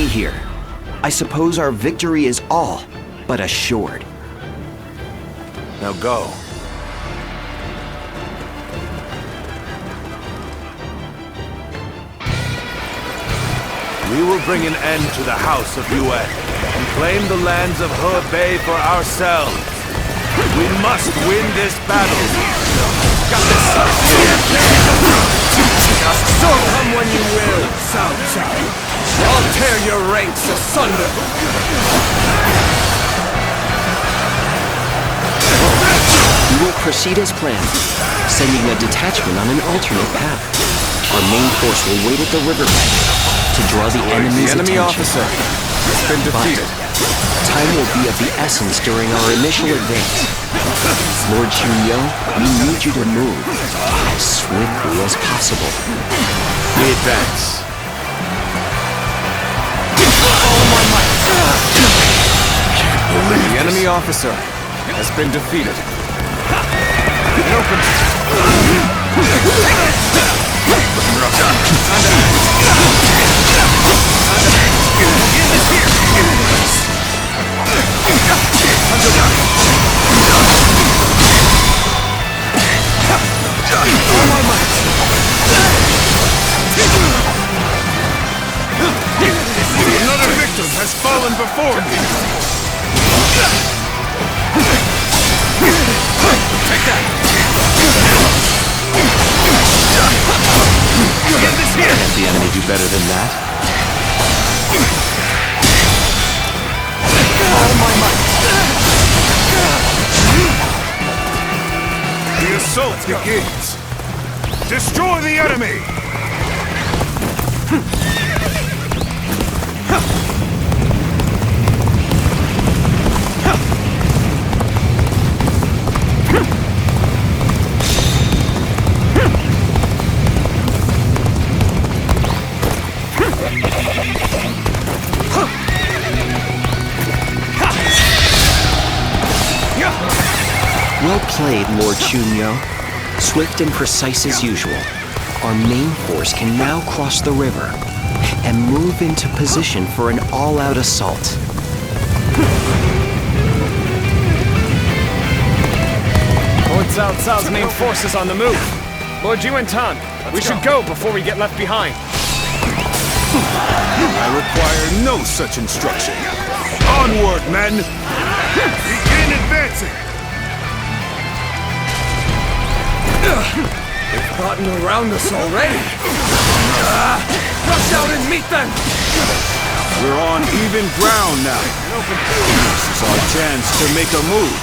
see here. I suppose our victory is all but assured. Now go. We will bring an end to the House of Yuen and claim the lands of Hebei for ourselves. We must win this battle. Got this. So come when you will, Cao Cao. I'll tear your ranks asunder. We will proceed as planned, sending a detachment on an alternate path. Our main force will wait at the riverbank to draw the enemy's attention. The enemy officer has been defeated. But time will be of the essence during our initial advance. Lord Xunyo, we need you to move as swiftly as possible. We advance. All my might! Can't believe the enemy officer has been defeated. Open. Another victim has fallen before me. Take that. Can't the enemy do better than that? All my might. The assault begins. Destroy the enemy. Well played, Lord Xunyo. Swift and precise as usual. Our main force can now cross the river and move into position for an all-out assault. Lord Cao Cao's main force is on the move. Lord Yuan-Tan, we should go before we get left behind. I require no such instruction. Onward, men! Begin advancing! They've gotten around us already! Rush out and meet them! We're on even ground now. This is our chance to make a move.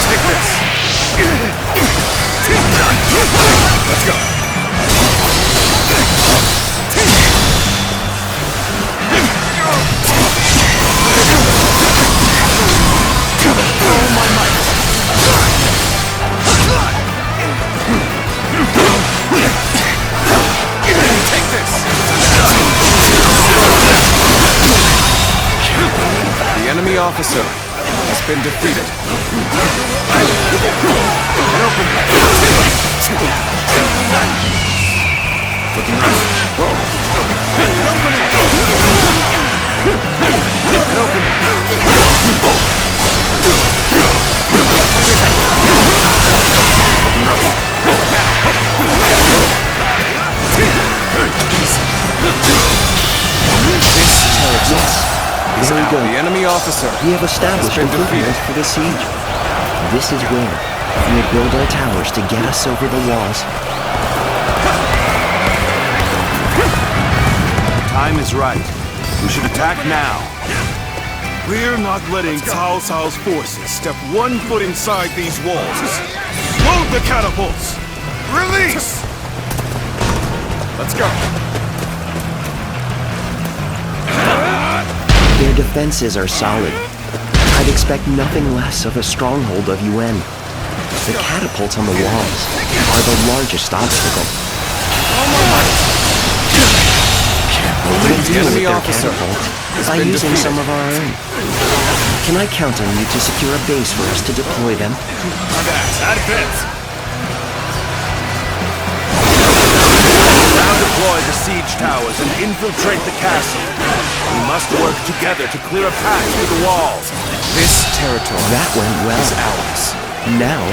Take this. Let's go. All my might. Take this. The enemy officer has been defeated. Looking right. Very good. The enemy officer. We have established improvements for the siege. This is where we will build our towers to get us over the walls. Time is right. We should attack now. We're not letting Cao Cao's forces step 1 foot inside these walls. Load the catapults! Release! Let's go. Their defenses are solid. I'd expect nothing less of a stronghold of Yuen. The catapults on the walls are the largest obstacle. We'll deal with enemy their officer catapults by using some of our own. Can I count on you to secure a base for us to deploy them? That fits. Now deploy the siege towers and infiltrate the castle. We must work together to clear a path through the walls. This territory That went well. is ours. Now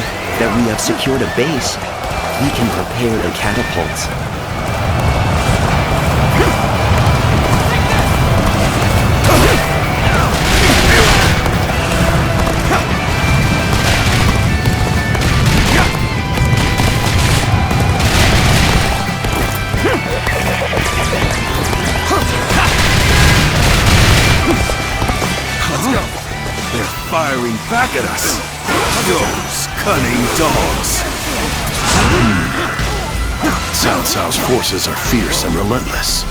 that we have secured a base, we can prepare the catapults. They're firing back at us. Those cunning dogs. Cao Cao's forces are fierce and relentless.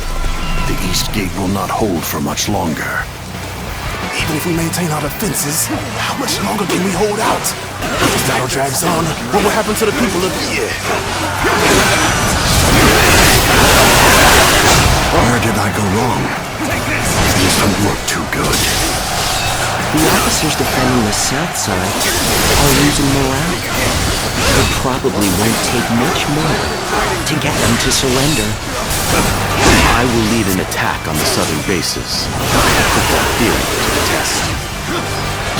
The East Gate will not hold for much longer. Even if we maintain our defenses, how much longer can we hold out? If this battle drags on, what will happen to the people of here? Where did I go wrong? Things don't look too good. The officers defending the south side are losing morale. It probably won't take much more to get them to surrender. I will lead an attack on the southern bases. Put that theory to the test.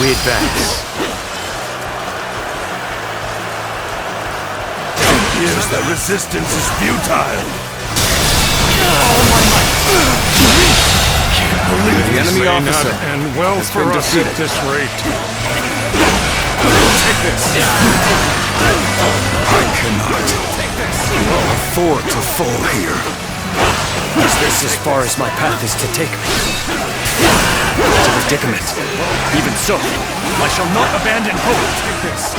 We advance. Here's that resistance is futile. The enemy officer And well has for been us defeated. at this rate. Take this. I cannot afford to fall here. Is this as far as my path is to take me? It's a predicament. Even so, I shall not abandon hope. Take this.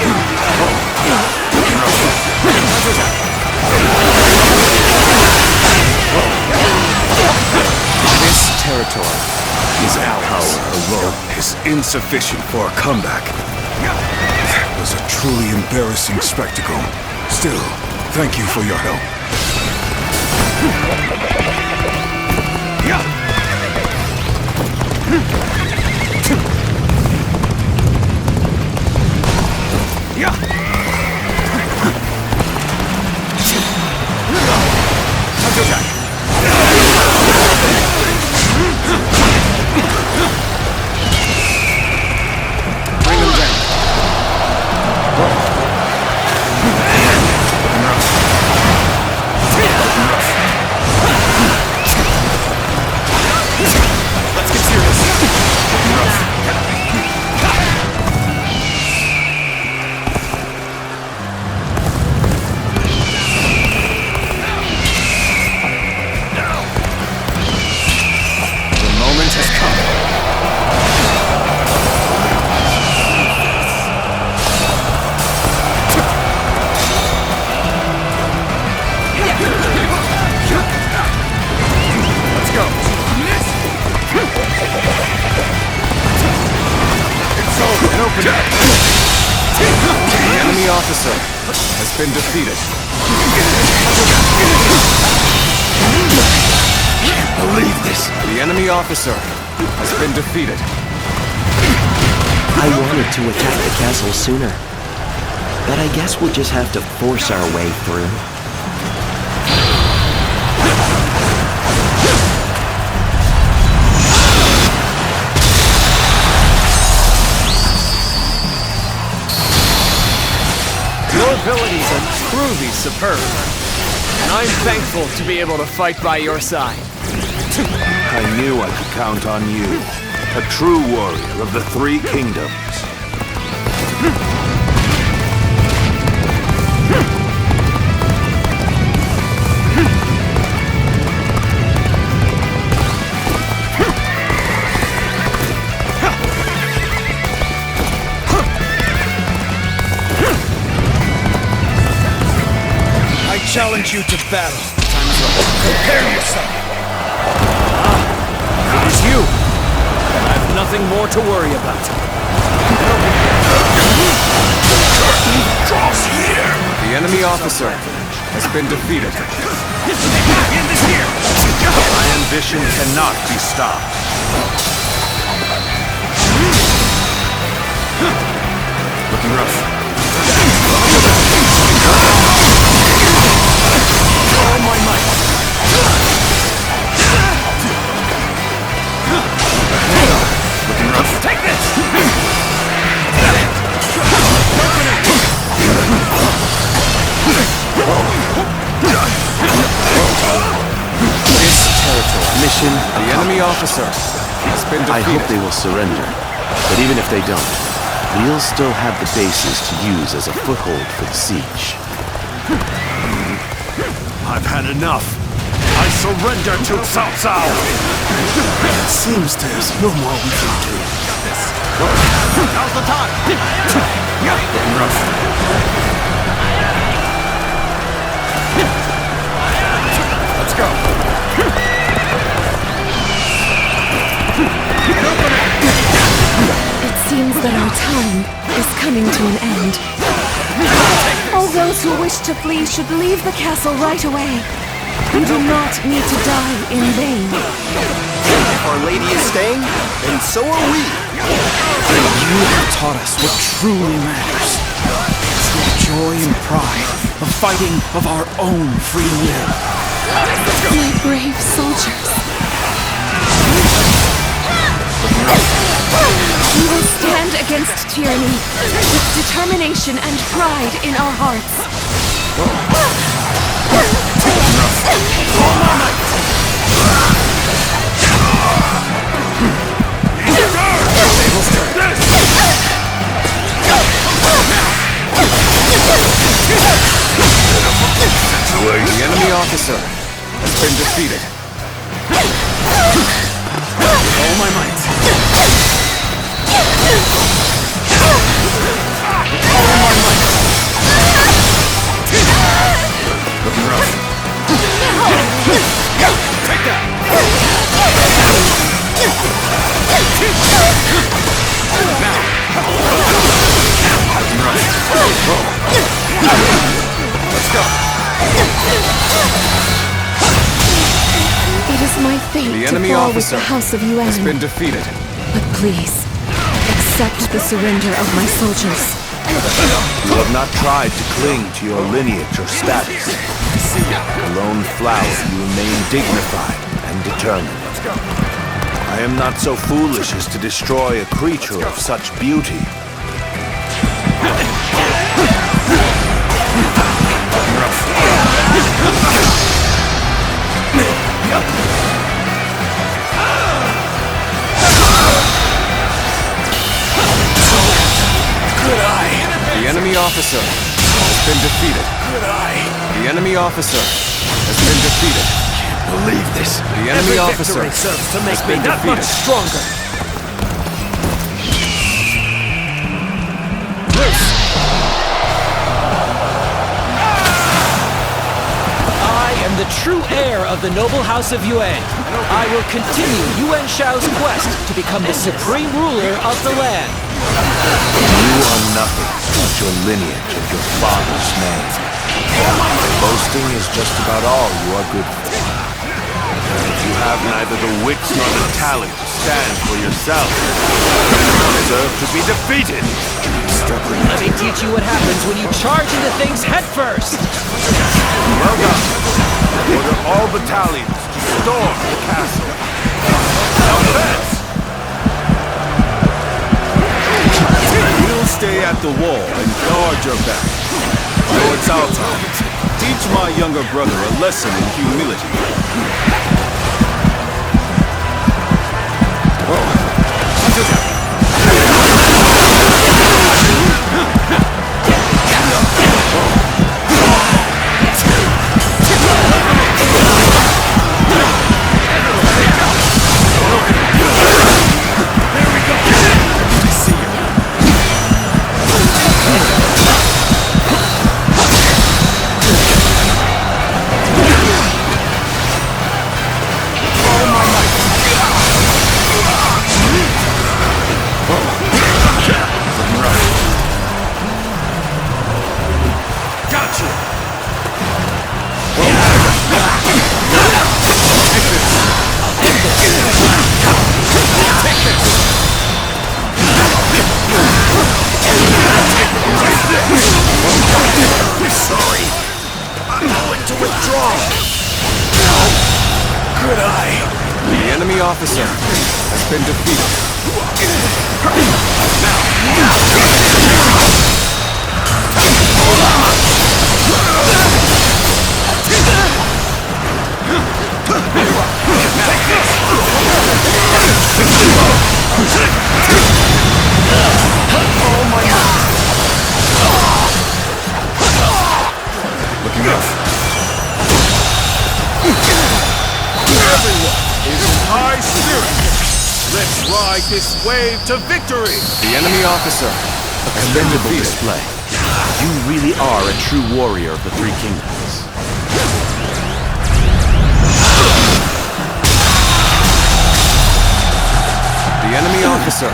This territory is ours. Power alone is insufficient for a comeback. It was a truly embarrassing spectacle. Still, thank you for your help. Bring them down. Let's get serious. The moment has come. Let's go. It's over and open up. The enemy officer has been defeated. Believe this. The enemy officer has been defeated. I wanted to attack the castle sooner, but I guess we'll just have to force our way through. Your abilities are truly superb, and I'm thankful to be able to fight by your side. I knew I could count on you. A true warrior of the Three Kingdoms. I challenge you to battle. Prepare yourself. It is you, and I have nothing more to worry about. Draws here. The enemy officer has been defeated. End this here! My ambition cannot be stopped. Looking rough. All my might. Looking rough. Take this! This territory. Mission The enemy officer has been I defeated. hope they will surrender. But even if they don't, we'll still have the bases to use as a foothold for the siege. I've had enough. I surrender to Cao Cao. It seems there's no more we can do. Now's the time! Looking rough. Let's go. It seems that our time is coming to an end. All those who wish to flee should leave the castle right away. You do not need to die in vain. If Our Lady is staying, then so are we. You have taught us what truly matters. It's the joy and pride of fighting of our own free will. My brave soldiers. We will stand against tyranny with determination and pride in our hearts. The enemy officer has been defeated. With all my might. With all my might. Looking rough. Take that! Now! Looking rough. Let's go! It is my fate The to enemy fall with officer the House of has Yuan. been defeated. But please, accept the surrender of my soldiers. You have not tried to cling to your lineage or status. A lone flower, you remain dignified and determined. I am not so foolish as to destroy a creature of such beauty. The enemy officer has been defeated. The enemy officer has been defeated. Believe this. The enemy officer serves to has been defeated. stronger. I am the true heir of the noble house of Yuan. I will continue Yuan Shao's quest to become the supreme ruler of the land. You are nothing but your lineage and your father's name. Boasting is just about all you are good for. You have neither the wits nor the talent to stand for yourself. You deserve to be defeated. Let me teach you what happens when you charge into things headfirst. Well done. Order all battalions to storm the castle. Advance! We'll stay at the wall and guard your back. Lord Cao Cao, teach my younger brother a lesson in humility. officer has been defeated. Looking up. Everyone is in high spirit. Let's ride this wave to victory. The enemy officer, a commendable display. You really are a true warrior of the Three Kingdoms. The enemy officer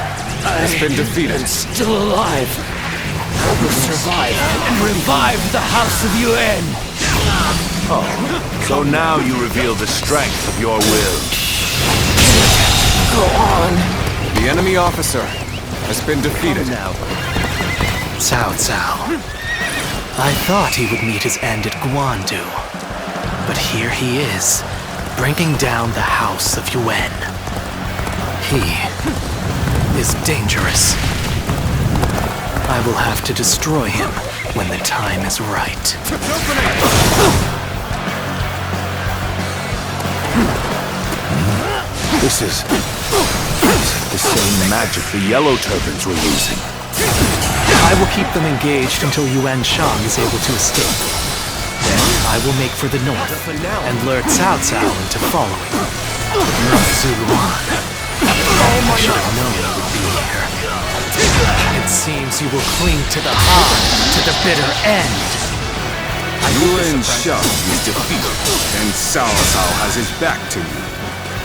has been defeated. Still alive. I will survive and revive the House of Yuan. So now you reveal the strength of your will. Go on. The enemy officer has been defeated. Now, Cao Cao. I thought he would meet his end at Guandu. But here he is, bringing down the House of Yuan. He is dangerous. I will have to destroy him when the time is right. This is the same magic the Yellow Turbans were using. I will keep them engaged until Yuan Shang is able to escape. Then I will make for the north and lure Cao Cao into following. Not Zuluan. I should have known he would be here. It seems you will cling to the Han to the bitter end. Yuan Shang is defeated, and Cao Cao has his back to you.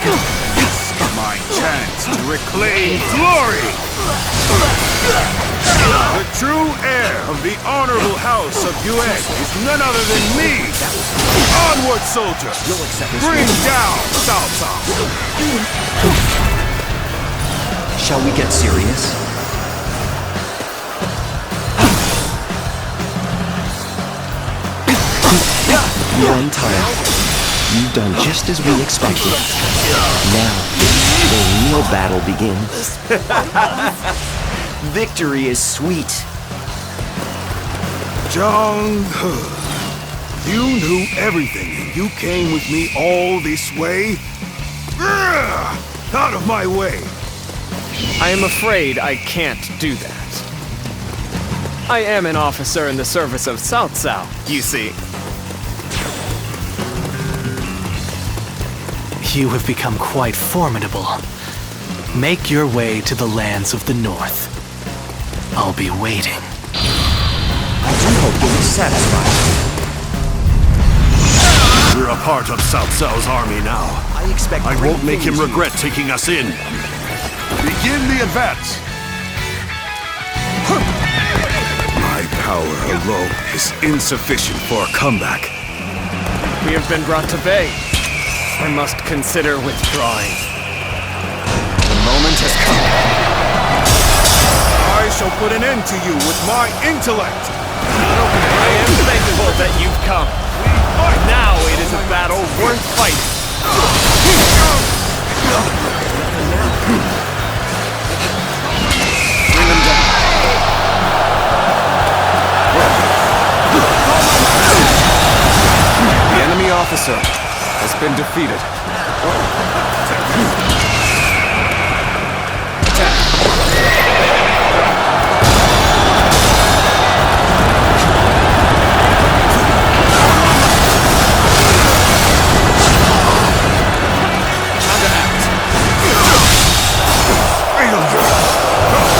This is my chance to reclaim glory! The true heir of the honorable house of Yuan is none other than me! Onward, soldiers! Bring down Cao Cao! Shall we get serious? Yuan Tile, you've done just as we expected. Now, the real battle begins. Victory is sweet. Zhang He, you knew everything and you came with me all this way? Ugh! Out of my way! I am afraid I can't do that. I am an officer in the service of Cao Cao, you see. You have become quite formidable. Make your way to the lands of the north. I'll be waiting. I do hope you'll be satisfied. We're a part of Cao Cao's army now. I expect I great won't make him things. regret taking us in. Begin the advance! My power alone is insufficient for a comeback. We have been brought to bay. I must consider withdrawing. The moment has come. I shall put an end to you with my intellect! I am thankful that you've come. Now it is a battle worth fighting. Bring them down. The enemy officer has been defeated.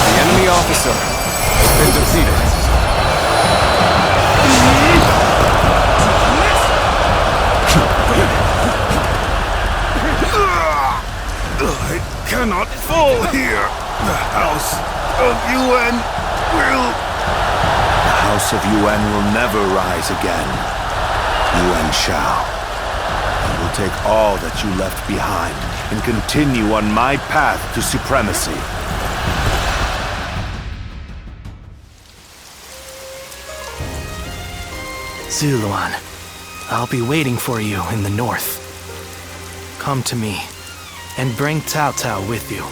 The enemy officer has been defeated. I cannot fall here! The House of Yuan will... The House of Yuan will never rise again. Yuan shall. I will take all that you left behind and continue on my path to supremacy. Zuluan, I'll be waiting for you in the north. Come to me, and bring Cao Cao with you.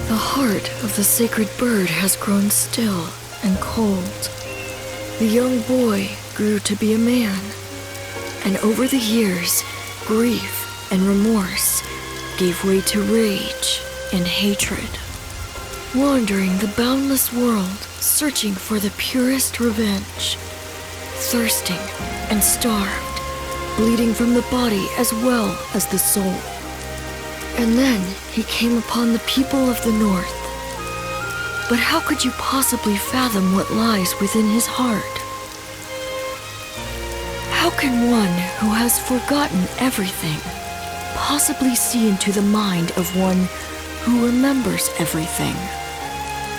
The heart of the sacred bird has grown still and cold. The young boy grew to be a man, and over the years, grief and remorse gave way to rage and hatred. Wandering the boundless world, searching for the purest revenge, thirsting and starved, bleeding from the body as well as the soul. And then he came upon the people of the North. But how could you possibly fathom what lies within his heart? How can one who has forgotten everything possibly see into the mind of one who remembers everything?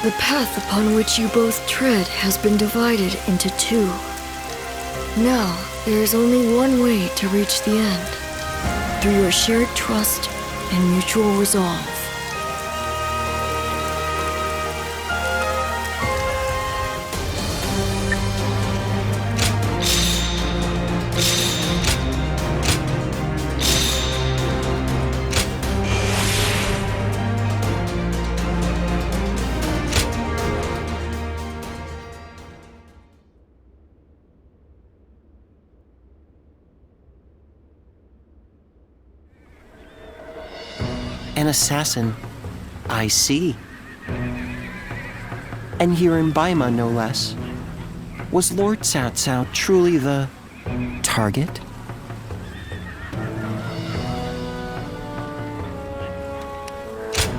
The path upon which you both tread has been divided into two. Now, there is only one way to reach the end, through your shared trust and mutual resolve. An assassin, I see. And here in Baima, no less. Was Lord Cao Cao truly the target?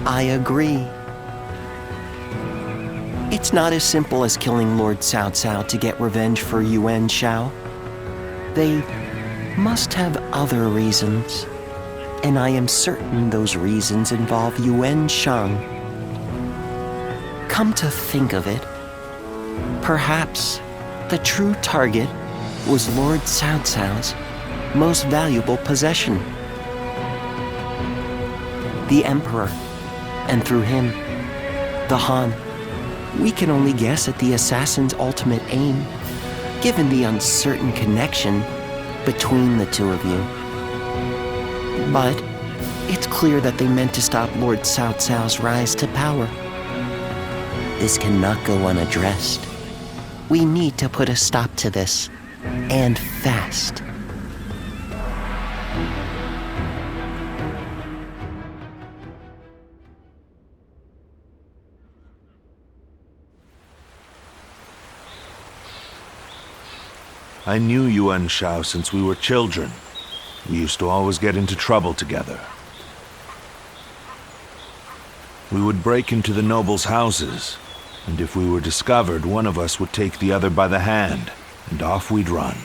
I agree. It's not as simple as killing Lord Cao Cao to get revenge for Yuan Shao. They must have other reasons. And I am certain those reasons involve Yuan Shang. Come to think of it, perhaps the true target was Lord Cao Cao's most valuable possession. The Emperor, and through him, the Han. We can only guess at the assassin's ultimate aim, given the uncertain connection between the two of you. But it's clear that they meant to stop Lord Cao Cao's rise to power. This cannot go unaddressed. We need to put a stop to this, and fast. I knew Yuan Shao since we were children. We used to always get into trouble together. We would break into the nobles' houses, and if we were discovered, one of us would take the other by the hand, and off we'd run.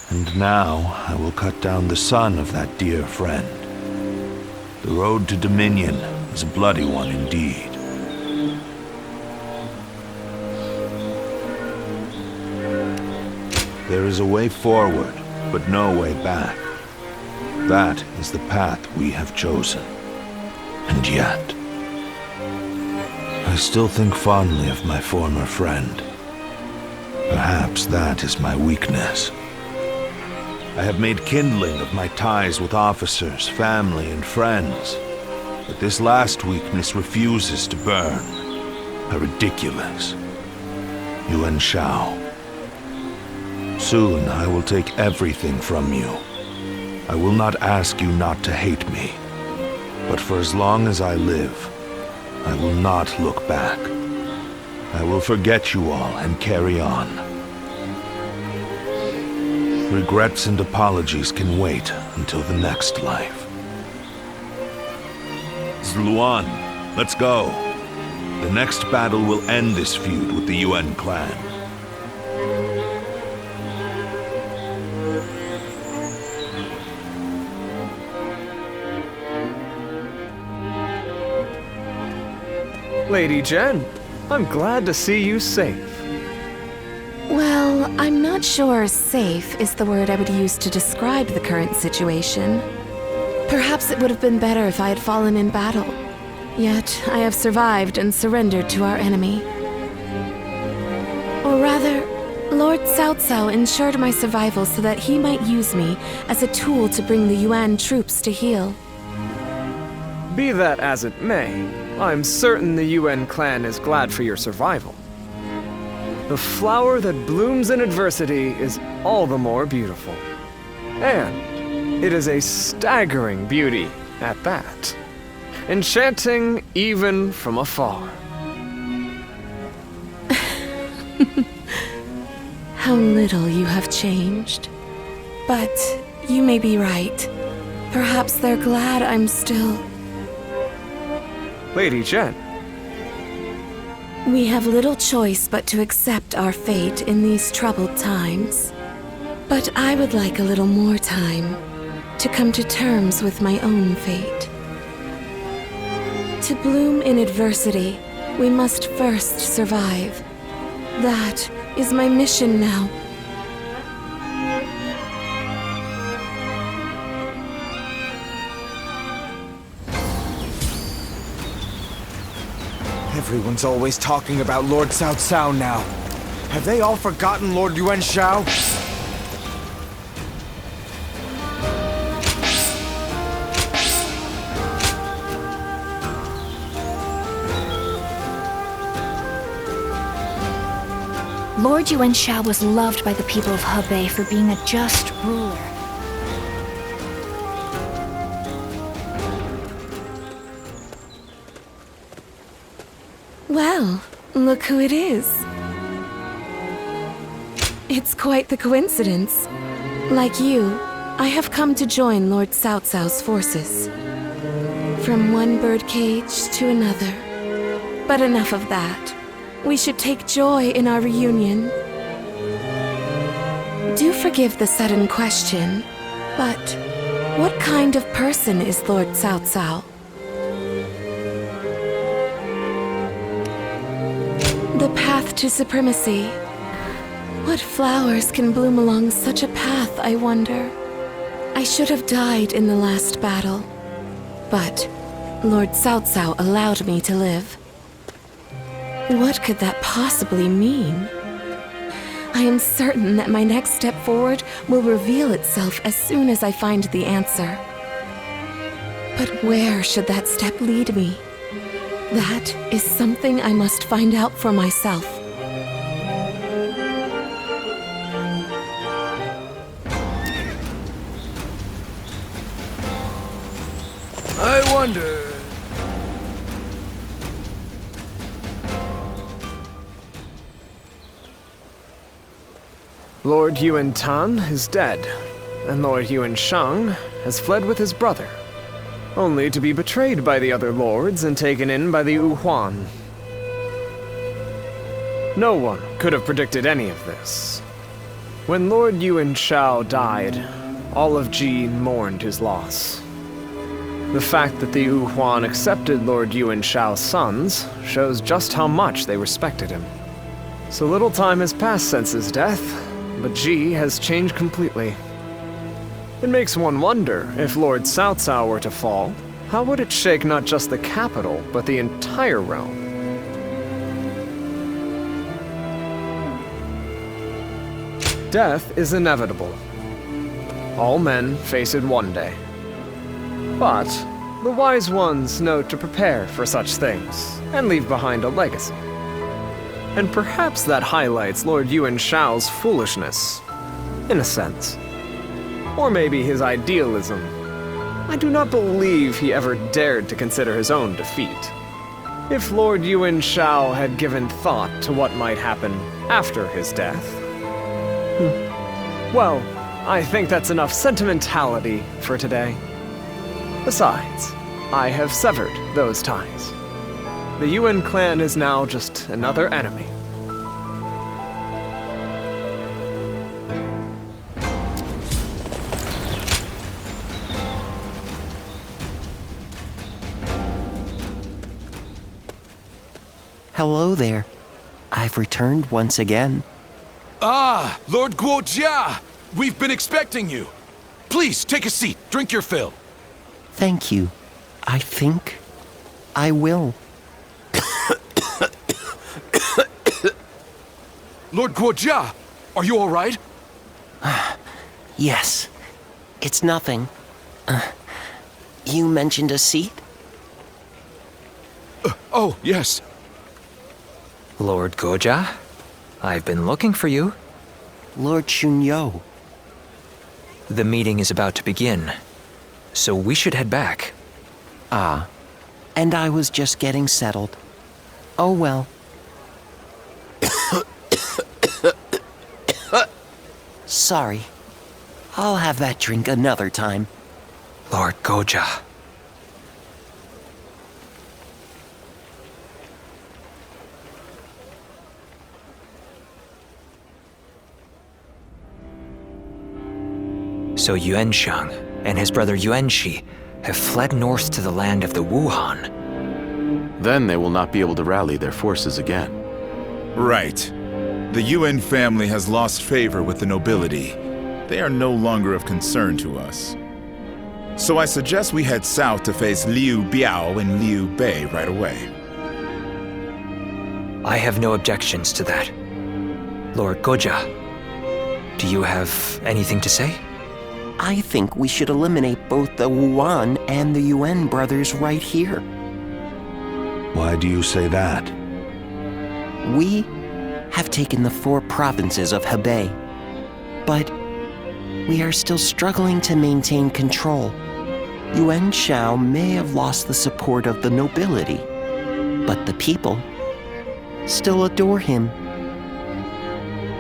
And now I will cut down the son of that dear friend. The road to Dominion is a bloody one indeed. There is a way forward, but no way back. That is the path we have chosen. And yet, I still think fondly of my former friend. Perhaps that is my weakness. I have made kindling of my ties with officers, family, and friends. But this last weakness refuses to burn. How ridiculous. Yuan Shao. Soon I will take everything from you. I will not ask you not to hate me. But for as long as I live, I will not look back. I will forget you all and carry on. Regrets and apologies can wait until the next life. Zluan, let's go. The next battle will end this feud with the Yuan clan. Lady Jen, I'm glad to see you safe. Well, I'm not sure safe is the word I would use to describe the current situation. Perhaps it would have been better if I had fallen in battle. Yet, I have survived and surrendered to our enemy. Or rather, Lord Cao Cao ensured my survival so that he might use me as a tool to bring the Yuan troops to heel. Be that as it may, I'm certain the Yuan clan is glad for your survival. The flower that blooms in adversity is all the more beautiful. And it is a staggering beauty at that. Enchanting even from afar. How little you have changed. But you may be right. Perhaps they're glad I'm still... Lady Jen. We have little choice but to accept our fate in these troubled times. But I would like a little more time to come to terms with my own fate. To bloom in adversity, we must first survive. That is my mission now. Everyone's always talking about Lord Cao Cao now. Have they all forgotten Lord Yuan Shao? Lord Yuan Shao was loved by the people of Hebei for being a just ruler. Well, look who it is. It's quite the coincidence. Like you, I have come to join Lord Cao Cao's forces. From one birdcage to another. But enough of that. We should take joy in our reunion. Do forgive the sudden question, but what kind of person is Lord Cao Cao? The path to supremacy. What flowers can bloom along such a path, I wonder? I should have died in the last battle, but Lord Cao Cao allowed me to live. What could that possibly mean? I am certain that my next step forward will reveal itself as soon as I find the answer. But where should that step lead me? That is something I must find out for myself. I wonder... Lord Yuan Tan is dead, and Lord Yuan Shang has fled with his brother, only to be betrayed by the other lords and taken in by the Yu Huan. No one could have predicted any of this. When Lord Yuan Shao died, all of Ji mourned his loss. The fact that the Yu Huan accepted Lord Yuan Shao's sons shows just how much they respected him. So little time has passed since his death, but Ji has changed completely. It makes one wonder, if Lord Cao Cao were to fall, how would it shake not just the capital, but the entire realm? Death is inevitable. All men face it one day. But the wise ones know to prepare for such things, and leave behind a legacy. And perhaps that highlights Lord Yuan Shao's foolishness, in a sense. Or maybe his idealism. I do not believe he ever dared to consider his own defeat. If Lord Yuan Shao had given thought to what might happen after his death... Well, I think that's enough sentimentality for today. Besides, I have severed those ties. The Yuan clan is now just another enemy. Hello there. I've returned once again. Ah, Lord Guojia! We've been expecting you. Please, take a seat. Drink your fill. Thank you. I think I will. Lord Guojia, Are you all right? Yes. It's nothing. You mentioned a seat? Oh, yes. Lord Goja, I've been looking for you. Lord Chunyo. The meeting is about to begin, so we should head back. Ah. And I was just getting settled. Oh well. Sorry. I'll have that drink another time. Lord Goja. So Yuanshang and his brother Yuanshi have fled north to the land of the Wuhan. Then they will not be able to rally their forces again. Right. The Yuan family has lost favor with the nobility. They are no longer of concern to us. So I suggest we head south to face Liu Biao and Liu Bei right away. I have no objections to that. Lord Goja, do you have anything to say? I think we should eliminate both the Wuan and the Yuan brothers right here. Why do you say that? We have taken the 4 provinces of Hebei, but we are still struggling to maintain control. Yuan Shao may have lost the support of the nobility, but the people still adore him.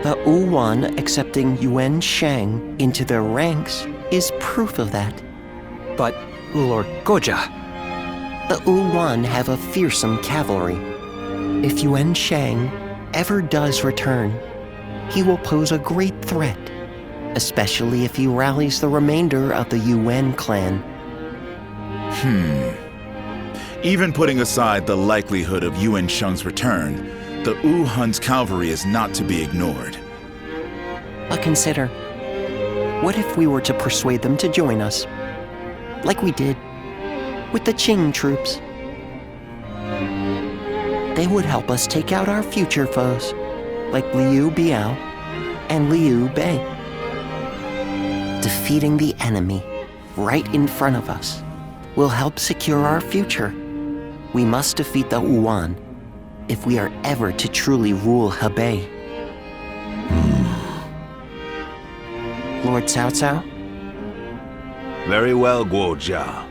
The Wuan accepting Yuan Shang into their ranks is proof of that. But, Lord Goja... The Wuan have a fearsome cavalry. If Yuan Shang ever does return, he will pose a great threat, especially if he rallies the remainder of the Yuan clan. Even putting aside the likelihood of Yuan Shang's return, the Wuhan's cavalry is not to be ignored. But consider, what if we were to persuade them to join us, like we did with the Qing troops? They would help us take out our future foes, like Liu Biao and Liu Bei. Defeating the enemy right in front of us will help secure our future. We must defeat the Wuan if we are ever to truly rule Hebei. Lord Cao Cao? Very well, Guojia.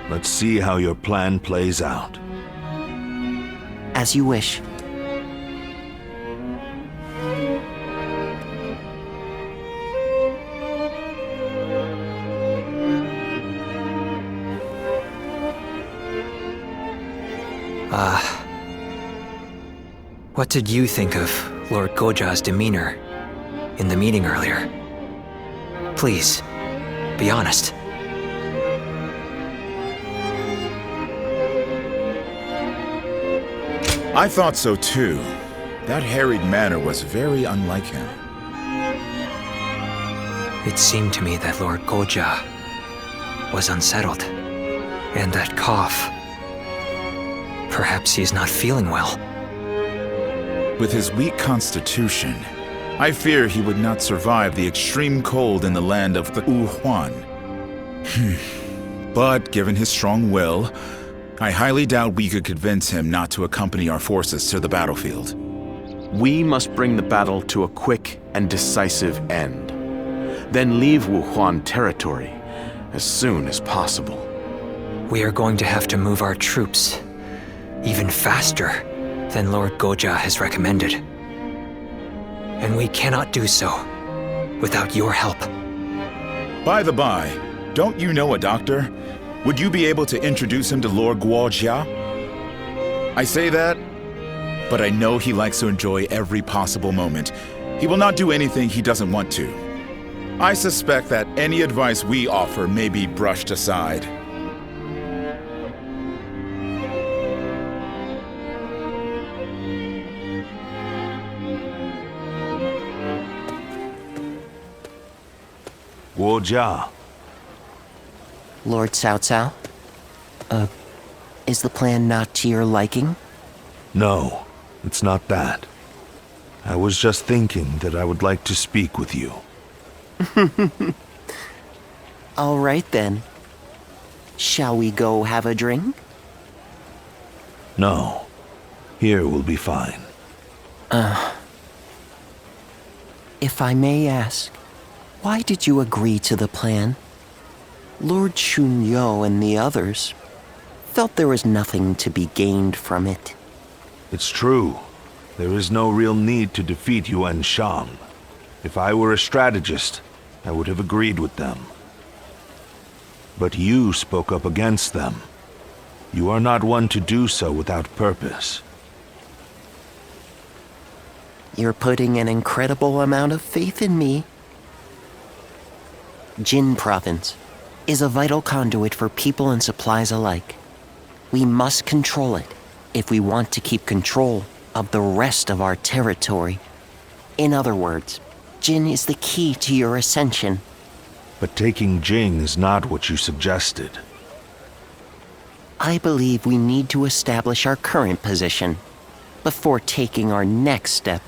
Let's see how your plan plays out. As you wish. What did you think of Lord Goja's demeanor in the meeting earlier? Please, be honest. I thought so too. That harried manner was very unlike him. It seemed to me that Lord Goja was unsettled, and that cough. Perhaps he's not feeling well. With his weak constitution, I fear he would not survive the extreme cold in the land of the Wuhan. But given his strong will, I highly doubt we could convince him not to accompany our forces to the battlefield. We must bring the battle to a quick and decisive end. Then leave Wuhan territory as soon as possible. We are going to have to move our troops even faster than Lord Goja has recommended. And we cannot do so without your help. By the by, don't you know a doctor? Would you be able to introduce him to Lord Guojia? I say that, but I know he likes to enjoy every possible moment. He will not do anything he doesn't want to. I suspect that any advice we offer may be brushed aside. Guojia. Lord Cao Cao? Is the plan not to your liking? No, it's not that. I was just thinking that I would like to speak with you. All right then. Shall we go have a drink? No. Here will be fine. If I may ask, why did you agree to the plan? Lord Chunyo and the others felt there was nothing to be gained from it. It's true. There is no real need to defeat Yuan Shang. If I were a strategist, I would have agreed with them. But you spoke up against them. You are not one to do so without purpose. You're putting an incredible amount of faith in me. Jin Province is a vital conduit for people and supplies alike. We must control it if we want to keep control of the rest of our territory. In other words, Jin is the key to your ascension. But taking Jing is not what you suggested. I believe we need to establish our current position before taking our next step.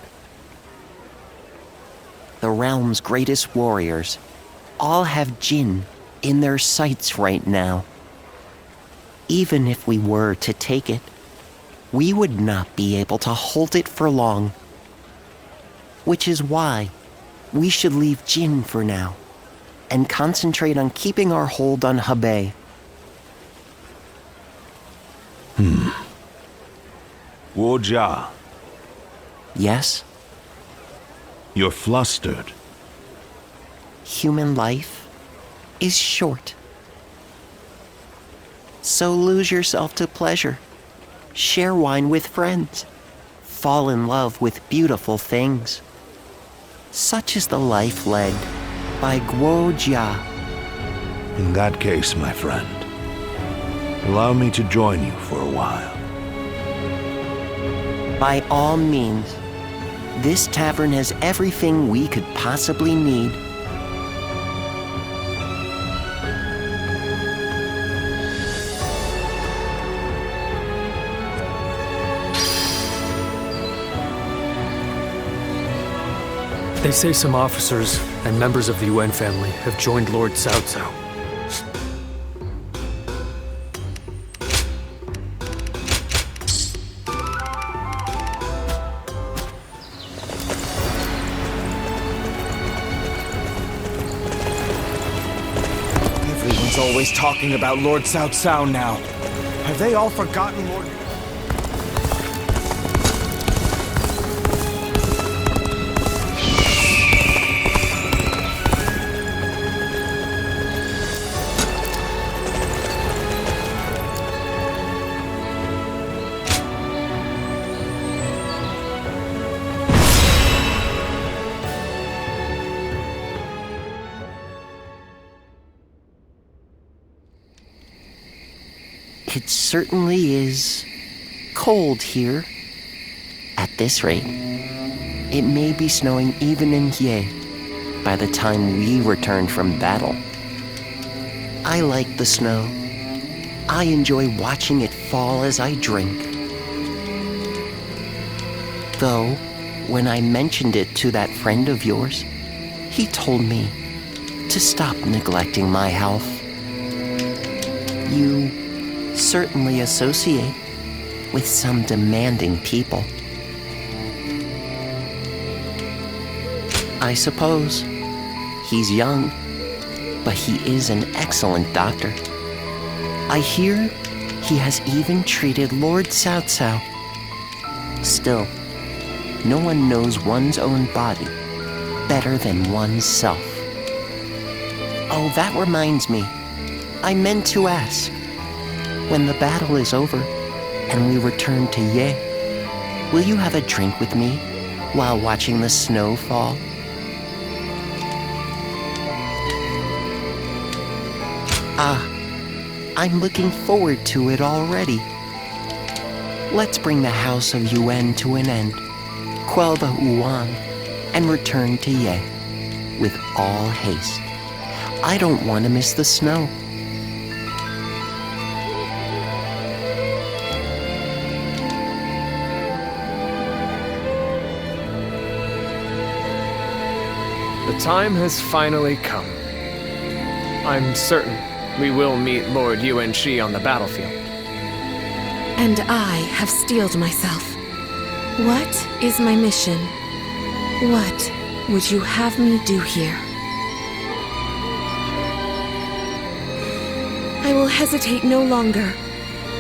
The realm's greatest warriors all have Jin in their sights right now. Even if we were to take it, we would not be able to hold it for long. Which is why we should leave Jin for now and concentrate on keeping our hold on Hebei. Wu Jia, Yes, you're flustered. human life is short. So lose yourself to pleasure. Share wine with friends. Fall in love with beautiful things. Such is the life led by Guo Jia. In that case, my friend, allow me to join you for a while. By all means, this tavern has everything we could possibly need. They say some officers and members of the Yuan family have joined Lord Cao Cao. Everyone's always talking about Lord Cao Cao now. Have they all forgotten Lord... It certainly is cold here. At this rate, it may be snowing even in Ye by the time we return from battle. I like the snow. I enjoy watching it fall as I drink. Though, when I mentioned it to that friend of yours, he told me to stop neglecting my health. You certainly associate with some demanding people. I suppose he's young, but he is an excellent doctor. I hear he has even treated Lord Cao Cao. Still, no one knows one's own body better than oneself. Oh, that reminds me. I meant to ask. When the battle is over and we return to Ye, will you have a drink with me while watching the snow fall? Ah, I'm looking forward to it already. Let's bring the House of Yuan to an end, quell the Wuan, and return to Ye with all haste. I don't want to miss the snow. The time has finally come. I'm certain we will meet Lord Yuan Shi on the battlefield. And I have steeled myself. What is my mission? What would you have me do here? I will hesitate no longer,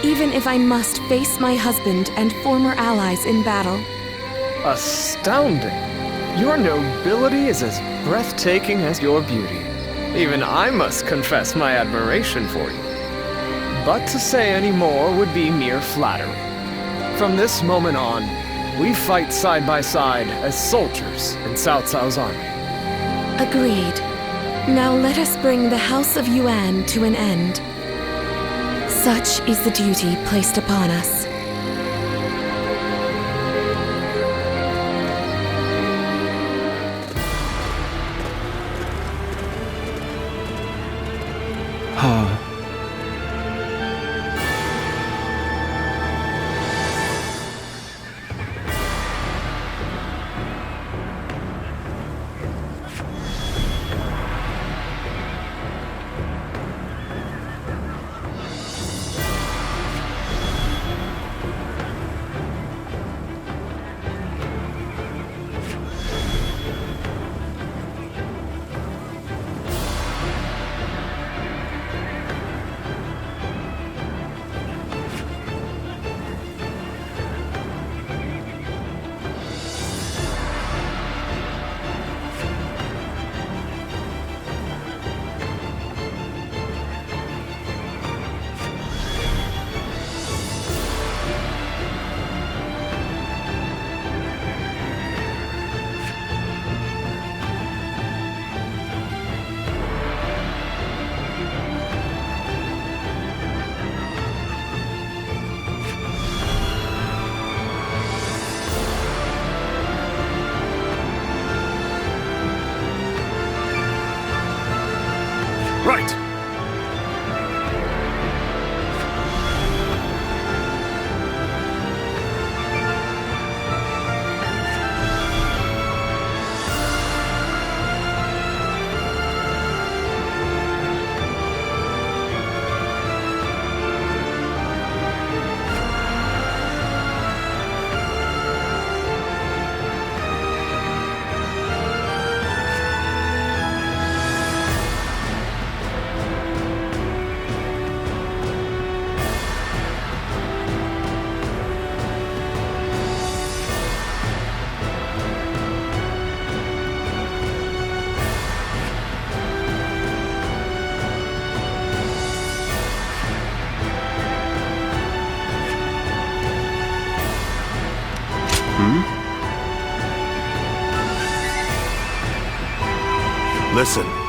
even if I must face my husband and former allies in battle. Astounding! Your nobility is as breathtaking as your beauty. Even I must confess my admiration for you. But to say any more would be mere flattery. From this moment on, we fight side by side as soldiers in Cao Cao's army. Agreed. Now let us bring the House of Yuan to an end. Such is the duty placed upon us. Right! Listen.